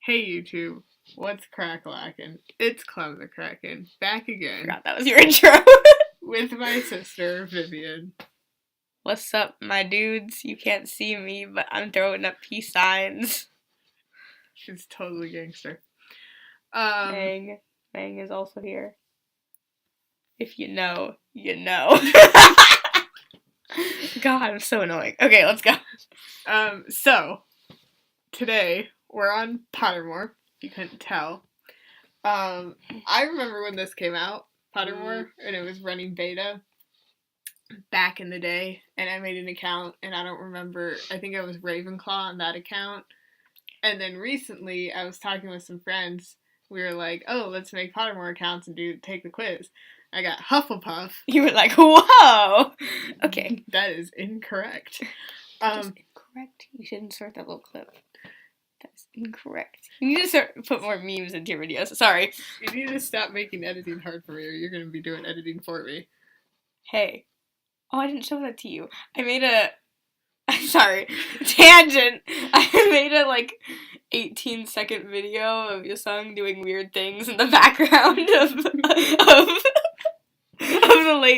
Hey YouTube, what's crack-lackin'? It's ClemtheKraken, back again. Forgot that was your intro. With my sister, Vivian. What's up, my dudes? You can't see me, but I'm throwing up peace signs. She's totally gangster. Mang is also here. If you know, you know. God, I'm so annoying. Okay, let's go. So, today, we're on Pottermore, if you couldn't tell. I remember when this came out, Pottermore, and it was running beta back in the day, and I made an account, and I don't remember, I think I was Ravenclaw on that account, and then recently, I was talking with some friends, we were like, oh, let's make Pottermore accounts and take the quiz. I got Hufflepuff. You were like, whoa! Okay. That is incorrect. Incorrect? You should insert that little clip. That's incorrect. You need to put more memes into your videos. Sorry. You need to stop making editing hard for me, or you're going to be doing editing for me. Hey. Oh, I didn't show that to you. Sorry. Tangent. I made a, 18-second video of your son doing weird things in the background of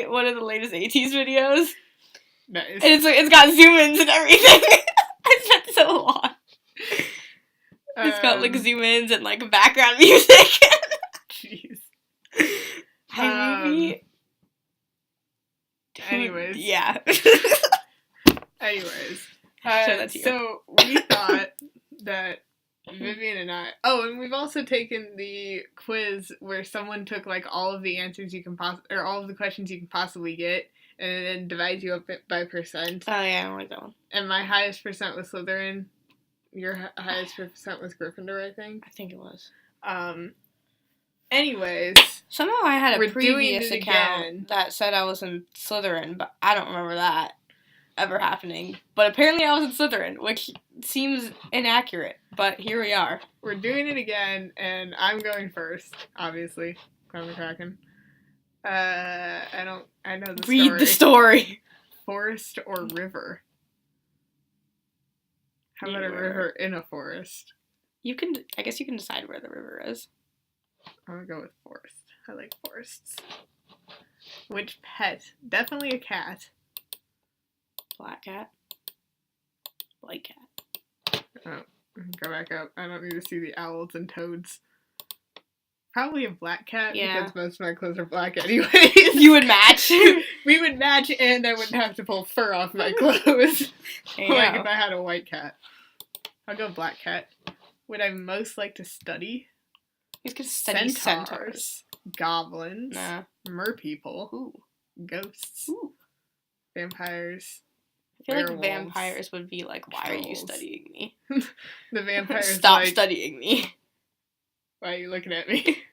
one of the latest 80s videos. Nice. And it's got zoom-ins and everything. I spent so long. It's got, zoom-ins and, background music. Jeez. Anyways. Yeah. Anyways. Show that to you. So, we thought that Vivian and I... Oh, and we've also taken the quiz where someone took, all of the answers you can or all of the questions you can possibly get, and then divides you up by percent. Oh, yeah, I don't like that one. And my highest percent was Slytherin. Your highest percent was Gryffindor, I think. I think it was. Anyways. Somehow I had a previous account that said I was in Slytherin, but I don't remember that ever happening. But apparently I was in Slytherin, which seems inaccurate, but here we are. We're doing it again, and I'm going first, obviously. ClemtheKraken. I know the story. Read the story. Forest or river? How about a river in a forest? I guess you can decide where the river is. I'm gonna go with forest. I like forests. Which pet? Definitely a cat. Black cat. White cat. Oh, go back up. I don't need to see the owls and toads. Probably a black cat, because most of my clothes are black anyways. You would match? We would match, and I wouldn't have to pull fur off my clothes. If I had a white cat. I'll go black cat. Would I most like to study? He's gonna study centaurs. Goblins. Nah. Merpeople. Ooh. Ghosts. Ooh. Vampires. I feel like vampires would be like, why are you studying me? The vampires Stop studying me. Why are you looking at me?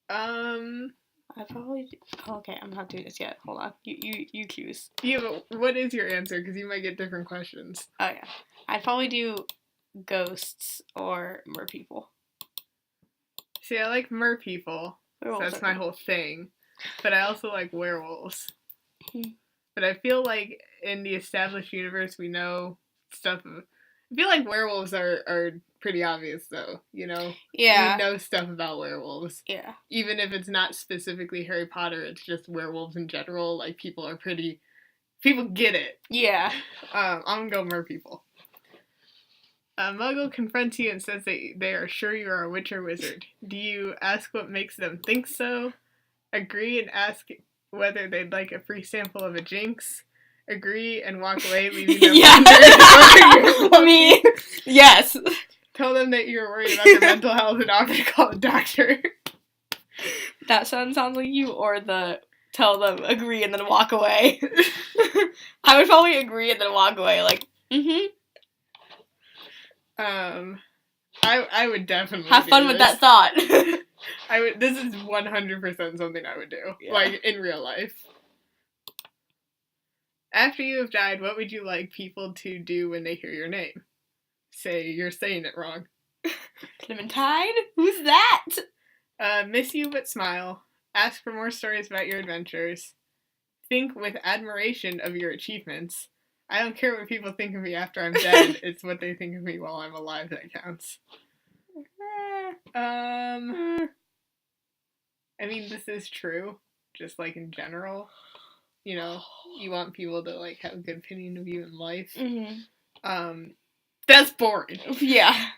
I probably... okay, I'm not doing this yet. Hold on. You choose. Yeah, but what is your answer? Because you might get different questions. Oh, yeah. I'd probably do ghosts or merpeople. See, I like merpeople. So that's my whole thing. But I also like werewolves. But I feel like in the established universe, we know stuff. I feel like werewolves are pretty obvious, though. You know? Yeah. We know stuff about werewolves. Yeah. Even if it's not specifically Harry Potter, it's just werewolves in general. People get it. Yeah. I'm gonna go merpeople. A muggle confronts you and says that they are sure you are a witch or wizard. Do you ask what makes them think so? Agree and ask whether they'd like a free sample of a jinx? Agree and walk away, leaving them wondering. Me. Yes. Tell them that you're worried about their mental health and offer to call a doctor. That sounds like you, or the tell them, agree, and then walk away. I would probably agree and then walk away, I would definitely have fun with that thought. This is 100% something I would do. Yeah. In real life. After you have died, what would you like people to do when they hear your name? Say you're saying it wrong. Clementine? Who's that? Miss you but smile. Ask for more stories about your adventures. Think with admiration of your achievements. I don't care what people think of me after I'm dead. It's what they think of me while I'm alive that counts. I mean, this is true. Just, like, in general. You know, you want people to, like, have a good opinion of you in life. Mm-hmm. That's boring. Yeah.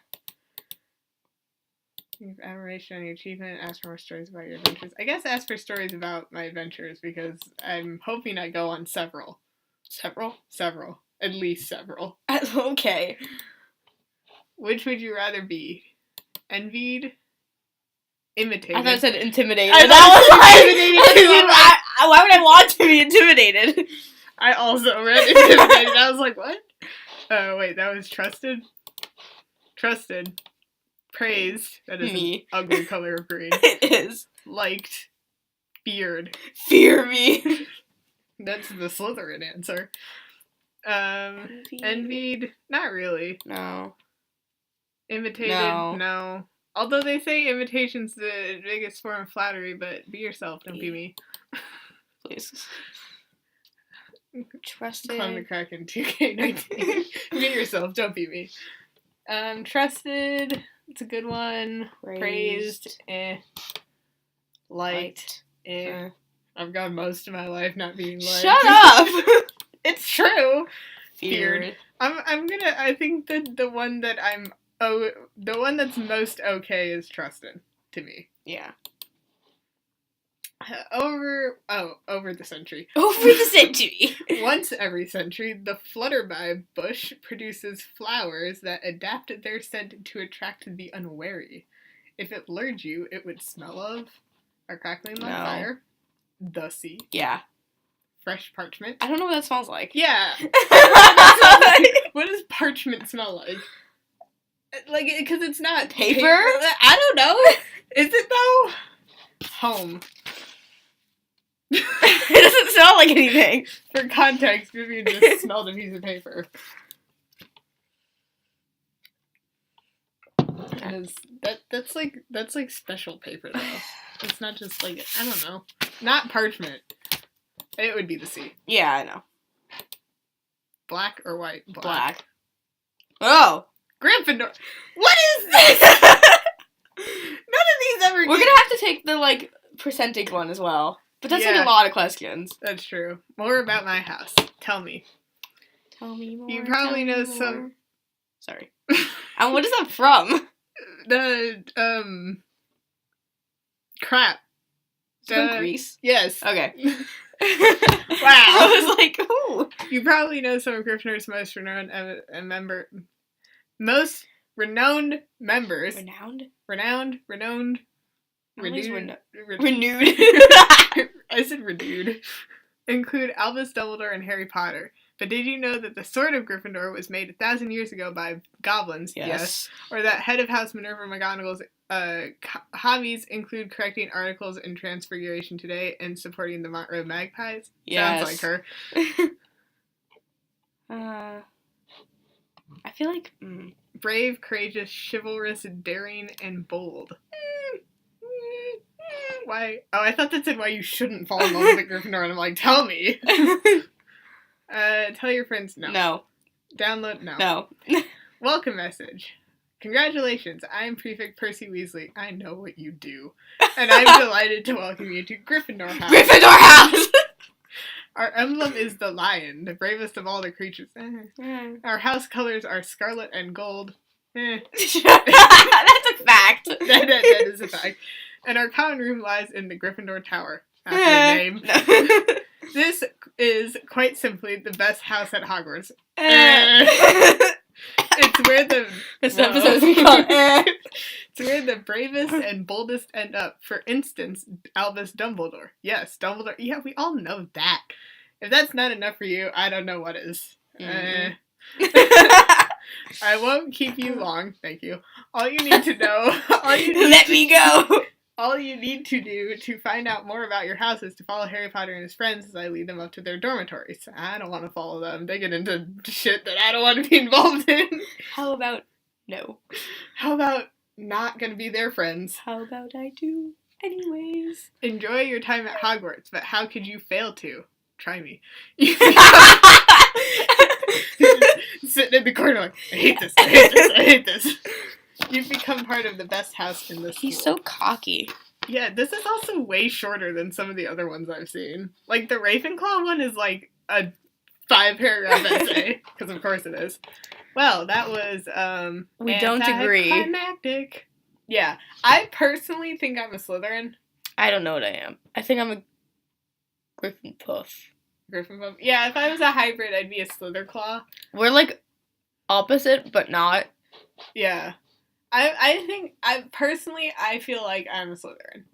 Admiration on your achievement. Ask for more stories about your adventures. I guess ask for stories about my adventures because I'm hoping I go on several. Several? Several. At least several. Okay. Which would you rather be? Envied? Imitated? I thought it said intimidated. I thought intimidated. Why would I want to be intimidated? I also read intimidated. I was like, what? Oh, wait, that was trusted? Trusted. Praised. That is me. An ugly color of green. It is. Liked. Feared. Fear me. That's the Slytherin answer. Envied? Not really. No. Imitated? No. Although they say imitation's the biggest form of flattery, but be yourself, don't be me. Please. Trusted. ClemtheKraken 2K19. Be yourself, don't be me. Trusted. It's a good one. Praised. Liked. I've gone most of my life not being liked. Shut up! It's true. Feared. I think that the one that's most okay is trusted to me. Yeah. Over the century. Over the century. Once every century, the flutterby bush produces flowers that adapt their scent to attract the unwary. If it lured you, it would smell of a crackling on fire, the sea, yeah, fresh parchment. I don't know what that smells like. Yeah. What does parchment smell like? Like, because it's not paper? I don't know. Is it though? Home. It doesn't smell like anything. For context, Vivian just smelled a piece of paper. That's like special paper though. It's not just like, I don't know. Not parchment. It would be the sea. Yeah, I know. Black or white? Black. Oh! Gryffindor! What is this? None of these ever We're gonna have to take the, like, percentage one as well. But that's like a lot of questions. That's true. More about my house. Tell me. Tell me more. You probably know some... Sorry. What is that from? The, crap. From Greece? Yes. Okay. Wow. I was like, ooh. You probably know some of Gryffindor's most renowned members. Renowned? Renewed. I said renewed. Include Albus Dumbledore and Harry Potter. But did you know that the Sword of Gryffindor was made 1,000 years ago by goblins? Yes. Or that head of House Minerva McGonagall's hobbies include correcting articles in Transfiguration Today and supporting the Montrose Magpies? Yes. Sounds like her. I feel like... Brave, courageous, chivalrous, daring, and bold. Why? Oh, I thought that said why you shouldn't fall in love with a Gryffindor, and I'm like, tell me. Tell your friends no. No. Download no. No. Welcome message. Congratulations, I'm Prefect Percy Weasley. I know what you do. And I'm delighted to welcome you to Gryffindor House. Gryffindor House! Our emblem is the lion, the bravest of all the creatures. Our house colors are scarlet and gold. That's a fact. That is a fact. And our common room lies in the Gryffindor Tower. After the name. This is, quite simply, the best house at Hogwarts. It's where the... This episode is called It's where the bravest and boldest end up. For instance, Albus Dumbledore. Yes, Dumbledore. Yeah, we all know that. If that's not enough for you, I don't know what is. I won't keep you long. Thank you. All you need to know... Let me go! All you need to do to find out more about your house is to follow Harry Potter and his friends as I lead them up to their dormitories. I don't want to follow them. They get into shit that I don't want to be involved in. How about no? How about not gonna be their friends? How about I do anyways? Enjoy your time at Hogwarts, but how could you fail to? Try me. Sitting in the corner like, I hate this, I hate this, I hate this. You've become part of the best house in this school. He's so cocky. Yeah, this is also way shorter than some of the other ones I've seen. Like, the Ravenclaw one is like a 5-paragraph essay, because of course it is. Well, that was, we don't agree. Anticlimactic. Yeah, I personally think I'm a Slytherin. I don't know what I am. I think I'm a Griffin Puff. Griffin Puff? Yeah, if I was a hybrid, I'd be a Slytherclaw. We're, like, opposite, but not. Yeah. I think, I feel like I'm a Slytherin.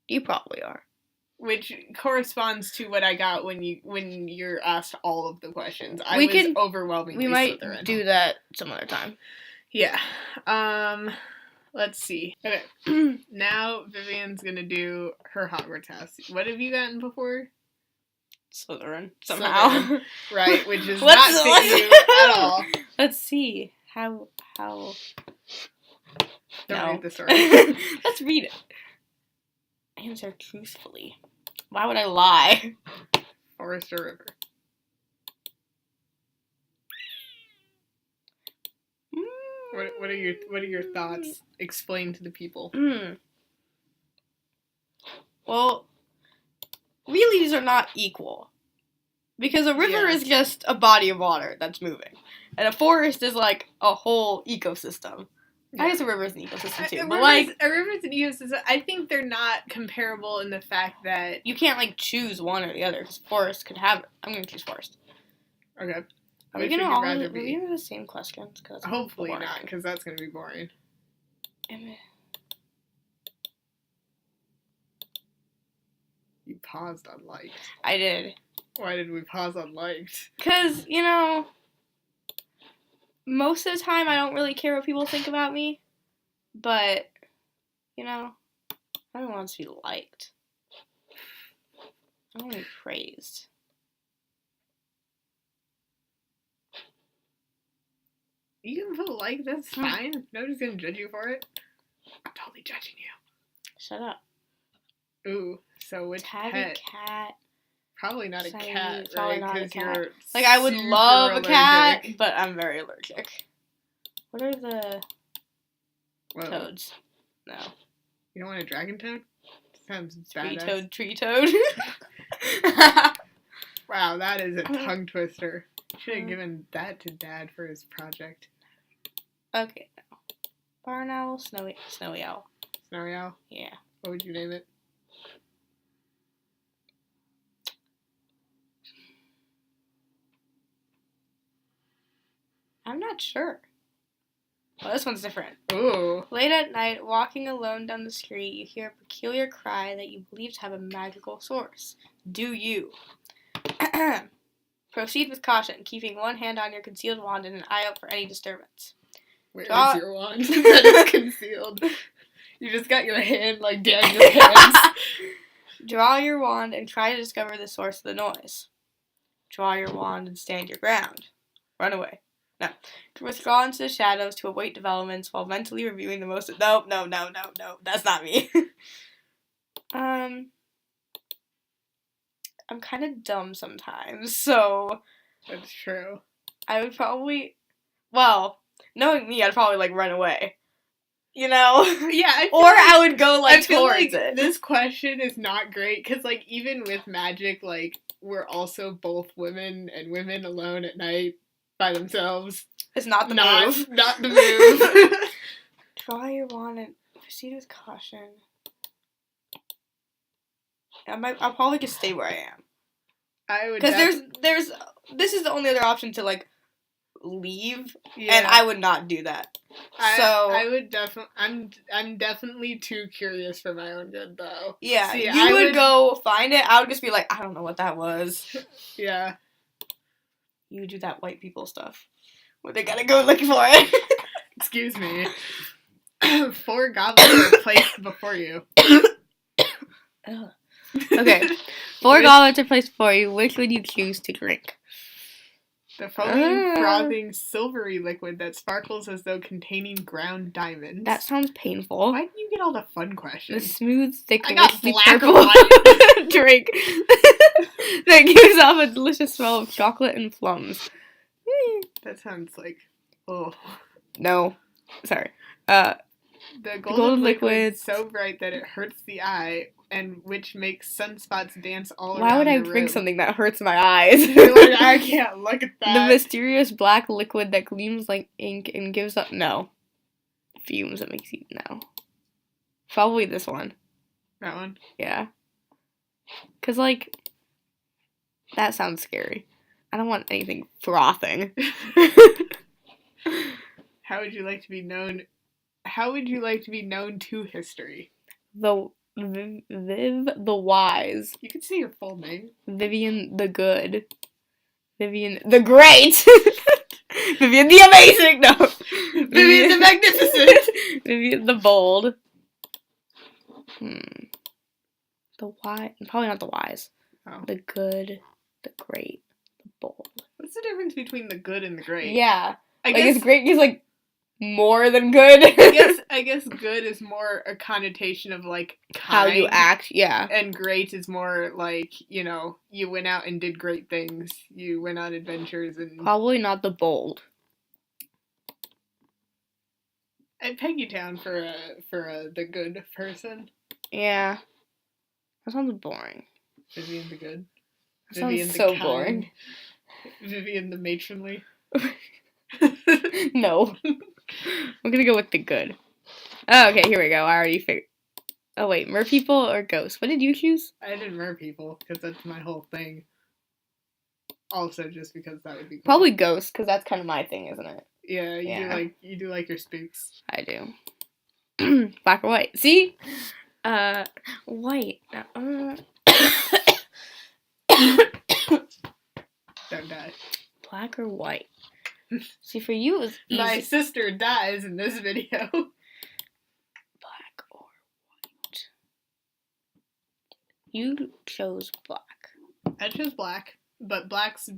You probably are. Which corresponds to what I got when you're asked all of the questions. I was overwhelmingly Slytherin. We might do that some other time. Yeah. Let's see. Okay. Now Vivian's gonna do her Hogwarts house. What have you gotten before? Slytherin. Somehow. Slytherin. Right, which is not fit you at all. Let's see. How... Don't read the story. Let's read it. Answer truthfully. Why would I lie? Forest or river? What are your thoughts? Explain to the people. Well, really these are not equal. Because a river is just a body of water that's moving. And a forest is like a whole ecosystem. Yeah. I guess a river is an ecosystem too. A river is an ecosystem. I think they're not comparable in the fact that you can't like choose one or the other. Because forest could have it. I'm gonna choose forest. Okay. Are we gonna all do the same questions? Cause hopefully not, because that's gonna be boring. You paused on liked. I did. Why did we pause on liked? Because, most of the time I don't really care what people think about me. But, I don't want to be liked. I want to be praised. You can put like, that's fine. Nobody's gonna judge you for it. I'm totally judging you. Shut up. Ooh, so which pet? Cat. Probably not a cat, right? Because you're like, I would love a cat, but I'm very allergic. What are the toads? No. You don't want a dragon toad? Sounds badass. Tree toad. Wow, that is a tongue twister. Should have given that to Dad for his project. Okay, now. Barn owl, snowy owl. Snowy owl? Yeah. What would you name it? I'm not sure. Well, this one's different. Ooh. Late at night, walking alone down the street, you hear a peculiar cry that you believe to have a magical source. Do you? Proceed with caution, keeping one hand on your concealed wand and an eye out for any disturbance. Where is your wand? That is concealed. You just got your hand, like, down your hands. Draw your wand and try to discover the source of the noise. Draw your wand and stand your ground. Run away. No. To withdraw into the shadows to await developments while mentally reviewing the most... No. That's not me. I'm kind of dumb sometimes, so... That's true. I would probably... Well, knowing me, I'd probably, like, run away. You know? Yeah, I would go, like, towards it. This question is not great, because, like, even with magic, like, we're also both women, and women alone at night by themselves. It's not the move. Not the move. Draw your wand and proceed with caution. I'll probably just stay where I am. I would. Because this is the only other option to, like, leave, and I would not do that. I would definitely. I'm definitely too curious for my own good, though. Yeah, see, you would go find it. I would just be like, I don't know what that was. Yeah. You do that white people stuff, where they gotta go looking for it. Excuse me. 4 goblets are placed before you. Okay, 4 goblets are placed before you. Which would you choose to drink? The foaming, frothing, silvery liquid that sparkles as though containing ground diamonds. That sounds painful. Why do you get all the fun questions? The smooth, thick, wispy purple drink that gives off a delicious smell of chocolate and plums. That sounds like... Oh. No. Sorry. The golden liquid is so bright that it hurts the eye, and which makes sunspots dance all around. Why would I the drink room. something that hurts my eyes? You're like, I can't look at that. The mysterious black liquid that gleams like ink and gives up... No. Fumes that makes you... No. Probably this one. That one? Yeah. Because, like, that sounds scary. I don't want anything frothing. How would you like to be known... How would you like to be known to history? The the Wise. You can see your full name. Vivian the Good. Vivian the Great. Vivian the Amazing. No. Vivian the Magnificent. Vivian the Bold. The Wise. Probably not the Wise. Oh. The Good. The Great. The Bold. What's the difference between the good and the great? Yeah. I guess it's great. He's like more than good. I guess good is more a connotation of like how you act, yeah. And great is more like, you know, you went out and did great things. You went on adventures and probably not the bold. I'd peg you down for the good person. Yeah. That sounds boring. Vivian the good. That Vivian sounds the so kind. boring. Vivian the matronly. No. I'm gonna go with the good. Oh, okay, here we go. I already figured. Oh, wait. Merpeople or ghosts? What did you choose? I did merpeople, because that's my whole thing. Also, just because that would be cool. Probably ghosts, because that's kind of my thing, isn't it? Yeah, you do like your spooks. I do. Black or white? See? White. Don't die. Black or white? See, for you, it was easy. My sister dies in this video. Black or white? You chose black. I chose black, but black's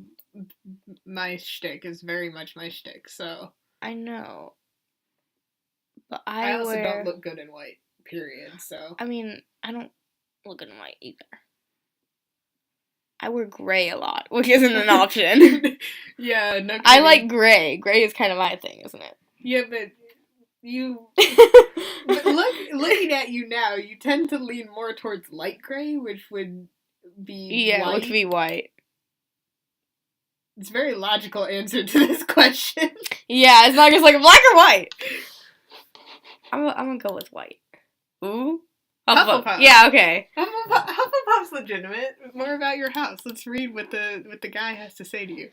my shtick, is very much my shtick, so... I know. But I also don't look good in white, period, so... I mean, I don't look good in white either. I wear gray a lot, which isn't an option. Yeah, no kidding. I like gray. Gray is kind of my thing, isn't it? Yeah, but you... but looking at you now, you tend to lean more towards light gray, which would be white. Which would be white. It's a very logical answer to this question. Yeah, it's not just like black or white. I'm gonna go with white. Ooh. Hufflepuff. Yeah, okay. Hufflepuff's legitimate. More about your house. Let's read what the guy has to say to you.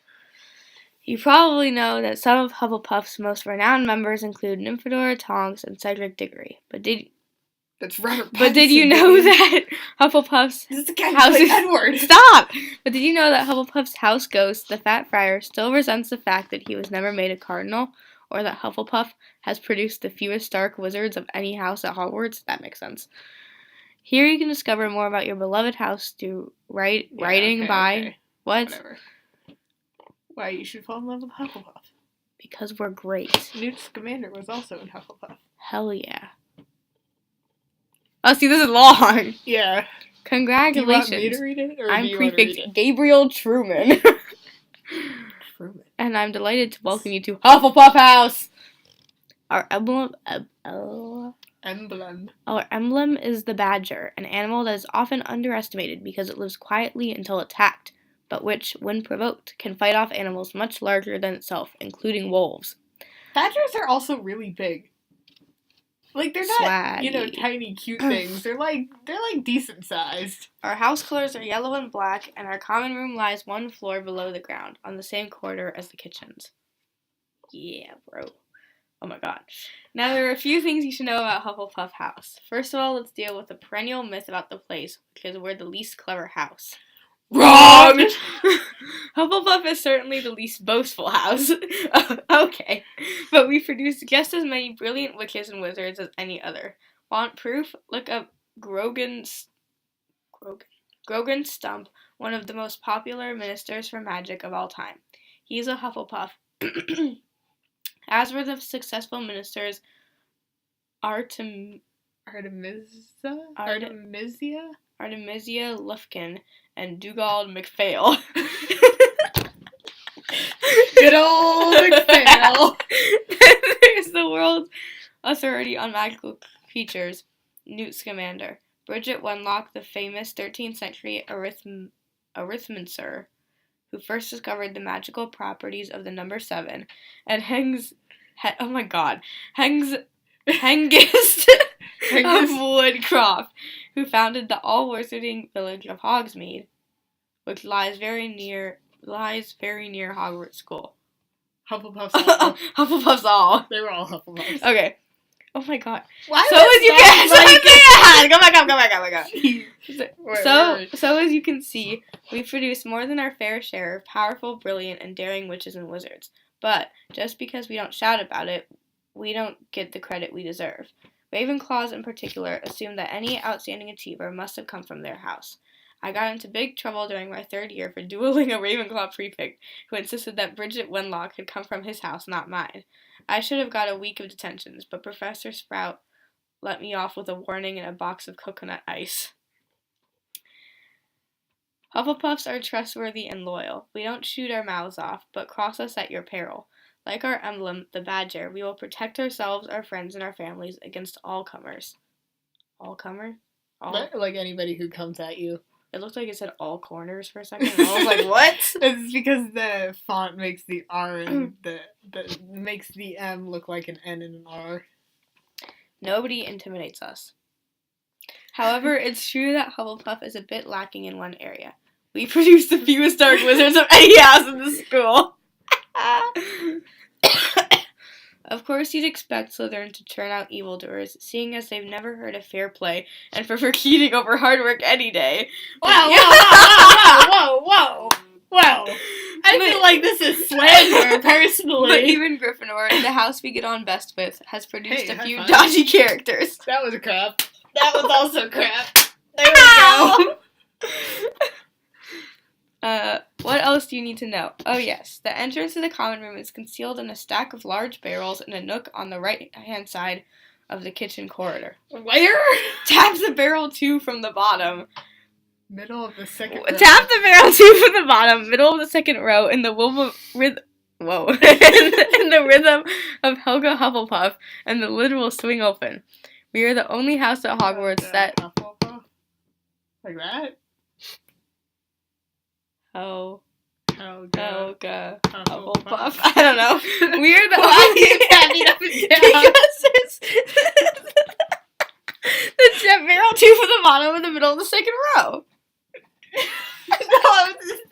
You probably know that some of Hufflepuff's most renowned members include Nymphadora, Tonks, and Cedric Diggory. That's Robert Pattinson. But did you know that Hufflepuff's house is Edward? Stop! But did you know that Hufflepuff's house ghost, the Fat Friar, still resents the fact that he was never made a cardinal, or that Hufflepuff has produced the fewest dark wizards of any house at Hogwarts? That makes sense. Here you can discover more about your beloved house through writing by... Okay. What? Whatever. Why you should fall in love with Hufflepuff. Because we're great. Newt Scamander was also in Hufflepuff. Hell yeah. Oh, see, this is long. Yeah. Congratulations. Do you want me to read it? Or I'm do you want to Prefect read it? Gabriel Truman. Truman. And I'm delighted to welcome you to Hufflepuff House. Our emblem is the badger, an animal that is often underestimated because it lives quietly until attacked, but which, when provoked, can fight off animals much larger than itself, including wolves. Badgers are also really big. Like, they're not, Swaggy. tiny, cute things. They're like decent sized. Our house colors are yellow and black, and our common room lies one floor below the ground, on the same corridor as the kitchens. Yeah, bro. Oh my god. Now, there are a few things you should know about Hufflepuff House. First of all, let's deal with the perennial myth about the place, because we're the least clever house. Wrong! Hufflepuff is certainly the least boastful house. Okay. But we produce just as many brilliant witches and wizards as any other. Want proof? Look up Grogan Stump, one of the most popular ministers for magic of all time. He's a Hufflepuff. As were the successful ministers Artemisia Lufkin and Dugald McPhail. Good old exhale. There's the world's authority on magical creatures, Newt Scamander. Bridget Wenlock, the famous 13th century arithmancer, who first discovered the magical properties of the number 7, and Hengist of Woodcroft, who founded the all-wizarding village of Hogsmeade, which lies very near Hogwarts School. Hufflepuffs all. Hufflepuffs all. They were all Hufflepuffs. Okay. Oh my god. Why so as you can go back up. So as you can see, we produce more than our fair share of powerful, brilliant, and daring witches and wizards. But just because we don't shout about it, we don't get the credit we deserve. Ravenclaws in particular assume that any outstanding achiever must have come from their house. I got into big trouble during my 3rd year for dueling a Ravenclaw prefect who insisted that Bridget Wenlock had come from his house, not mine. I should have got a week of detentions, but Professor Sprout let me off with a warning and a box of coconut ice. Hufflepuffs are trustworthy and loyal. We don't shoot our mouths off, but cross us at your peril. Like our emblem, the badger, we will protect ourselves, our friends, and our families against all comers. All comer? Like anybody who comes at you. It looked like it said all corners for a second. And I was like, what? It's because the font makes the R and makes the M look like an N and an R. Nobody intimidates us. However, it's true that Hufflepuff is a bit lacking in one area. We produce the fewest dark wizards of any house in the school. Of course, you'd expect Slytherin to turn out evildoers, seeing as they've never heard of fair play and prefer cheating over hard work any day. Whoa! I feel like this is slander, personally. But even Gryffindor, the house we get on best with, has produced a few dodgy characters. That was crap. That was also crap. There we go. What else do you need to know? Oh yes, the entrance to the common room is concealed in a stack of large barrels in a nook on the right-hand side of the kitchen corridor. Where? Tap the barrel 2 from the bottom. Middle of the second row. Tap the barrel 2 from the bottom, middle of the second row, in the in the rhythm of Helga Hufflepuff, and the lid will swing open. We are the only house at Hogwarts that... Hufflepuff? Like that? Helga Hufflepuff. I don't know. We are the only tapping up and down. Because there's the barrel 2 from the bottom in the middle of the second row. No,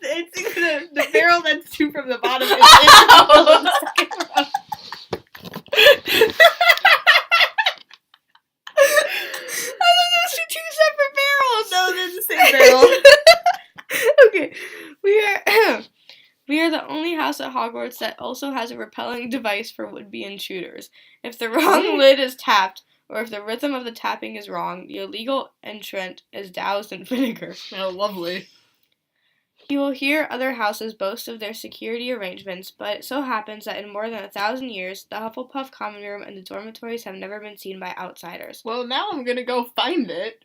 it's the barrel that's 2 from the bottom is in the middle of the second row. I thought those were 2 separate barrels. No, they're the same barrel. Okay, we are the only house at Hogwarts that also has a repelling device for would-be intruders. If the wrong lid is tapped, or if the rhythm of the tapping is wrong, the illegal entrant is doused in vinegar. Oh, lovely. You will hear other houses boast of their security arrangements, but it so happens that in more than 1,000 years, the Hufflepuff common room and the dormitories have never been seen by outsiders. Well, now I'm gonna go find it.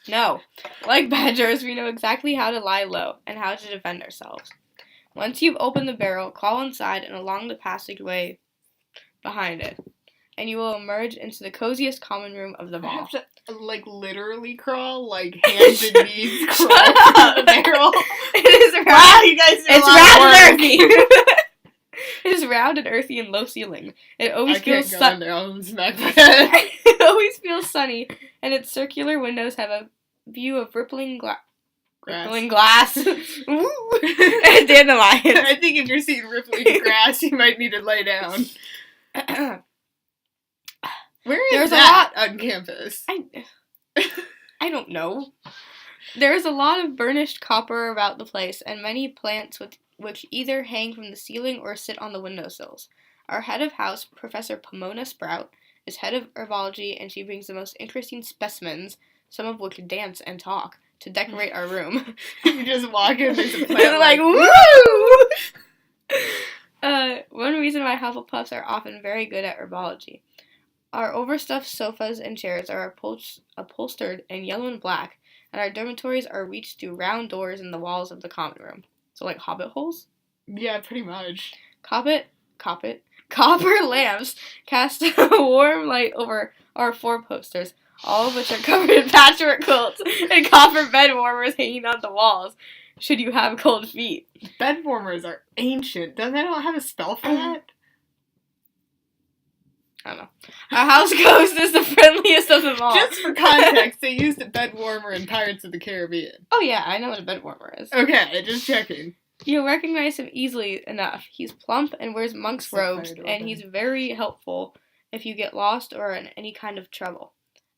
No. Like badgers, we know exactly how to lie low and how to defend ourselves. Once you've opened the barrel, crawl inside and along the passageway behind it, and you will emerge into the coziest common room of them all. I have to, literally crawl, hands and knees crawl to the barrel. It is round. Wow, you guys do a lot of work. It is round and earthy and low ceiling. It always feels sunny. It always feels sunny, and its circular windows have a view of rippling glass. At dandelions. I think if you're seeing rippling grass, you might need to lay down. Where is that on campus? I don't know. There is a lot of burnished copper about the place, and many plants which either hang from the ceiling or sit on the windowsills. Our head of house, Professor Pomona Sprout, is head of herbology, and she brings the most interesting specimens, some of which dance and talk, to decorate our room. You just walk in, there's a plant They're like, woo! One reason why Hufflepuffs are often very good at herbology. Our overstuffed sofas and chairs are upholstered in yellow and black, and our dormitories are reached through round doors in the walls of the common room. So like hobbit holes? Yeah, pretty much. Copper lamps cast a warm light over our 4 posters, all of which are covered in patchwork quilts and copper bed warmers hanging on the walls. Should you have cold feet? Bed warmers are ancient. Doesn't they not have a spell for that? I don't know. Our house ghost is the friendliest of them all. Just for context, they used a bed warmer in Pirates of the Caribbean. Oh yeah, I know what a bed warmer is. Okay, just checking. You'll recognize him easily enough. He's plump and wears monk's robes, and he's very helpful if you get lost or in any kind of trouble.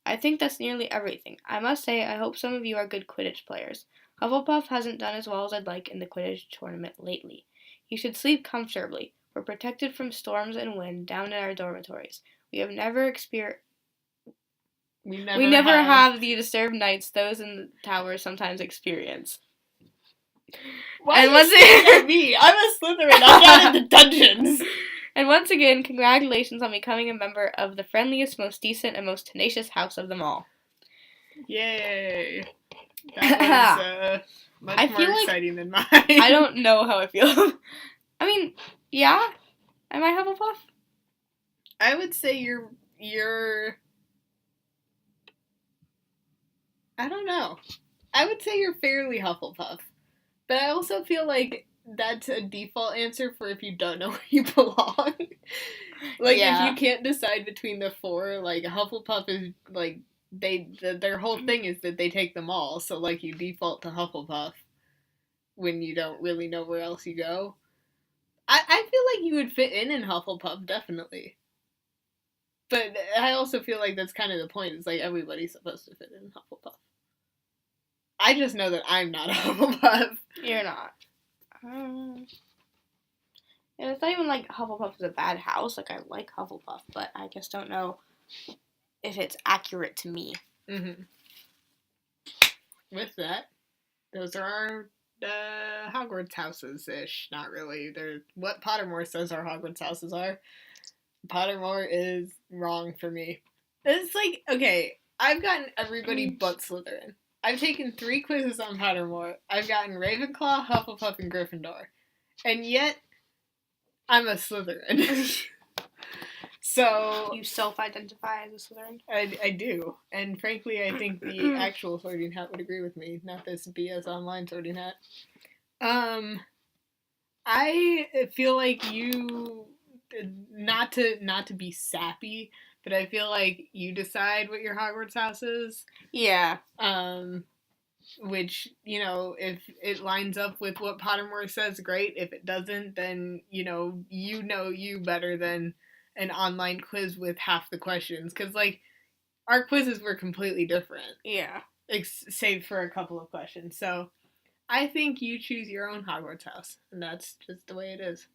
I think that's nearly everything. I must say, I hope some of you are good Quidditch players. Hufflepuff hasn't done as well as I'd like in the Quidditch tournament lately. You should sleep comfortably. We're protected from storms and wind down in our dormitories. We never have the disturbed nights those in the towers sometimes experience. Why are you staring at me? I'm a Slytherin. I'm down in the dungeons. And once again, congratulations on becoming a member of the friendliest, most decent, and most tenacious house of them all. Yay. That was much more exciting than mine. I don't know how I feel. I mean, yeah. Am I Hufflepuff? I would say you're... I don't know. I would say you're fairly Hufflepuff. But I also feel like that's a default answer for if you don't know where you belong. If you can't decide between the 4, like, Hufflepuff is, like, their whole thing is that they take them all, so, like, you default to Hufflepuff when you don't really know where else you go. I feel like you would fit in Hufflepuff, definitely. But I also feel like that's kind of the point, it's like everybody's supposed to fit in Hufflepuff. I just know that I'm not a Hufflepuff. You're not. And it's not even like Hufflepuff is a bad house. Like, I like Hufflepuff, but I just don't know if it's accurate to me. Mm-hmm. With that, those are our Hogwarts houses-ish. Not really. They're what Pottermore says our Hogwarts houses are. Pottermore is wrong for me. It's like, okay, I've gotten everybody but Slytherin. I've taken 3 quizzes on Pottermore. I've gotten Ravenclaw, Hufflepuff, and Gryffindor. And yet, I'm a Slytherin. So... You self-identify as a Slytherin? I do. And frankly, I think the actual sorting hat would agree with me, not this BS online sorting hat. I feel like you... Not to be sappy, but I feel like you decide what your Hogwarts house is. Yeah. Which, if it lines up with what Pottermore says, great. If it doesn't, then, you better than an online quiz with half the questions. Because, our quizzes were completely different. Yeah. Save for a couple of questions. So, I think you choose your own Hogwarts house. And that's just the way it is.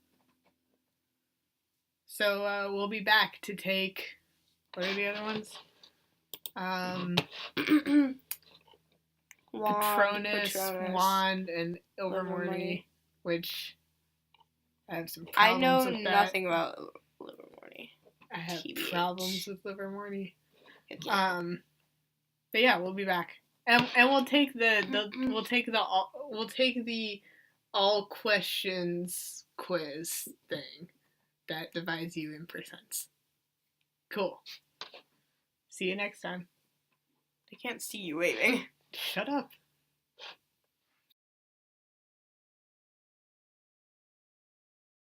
So, we'll be back to take... What are the other ones? Patronus, Wand, and Ilvermorny, which I have some problems with that. I know nothing about Ilvermorny. I have problems with Ilvermorny. But yeah, we'll be back, and we'll take we'll take the all questions quiz thing that divides you in percents. Cool. See you next time. I can't see you waving. Shut up.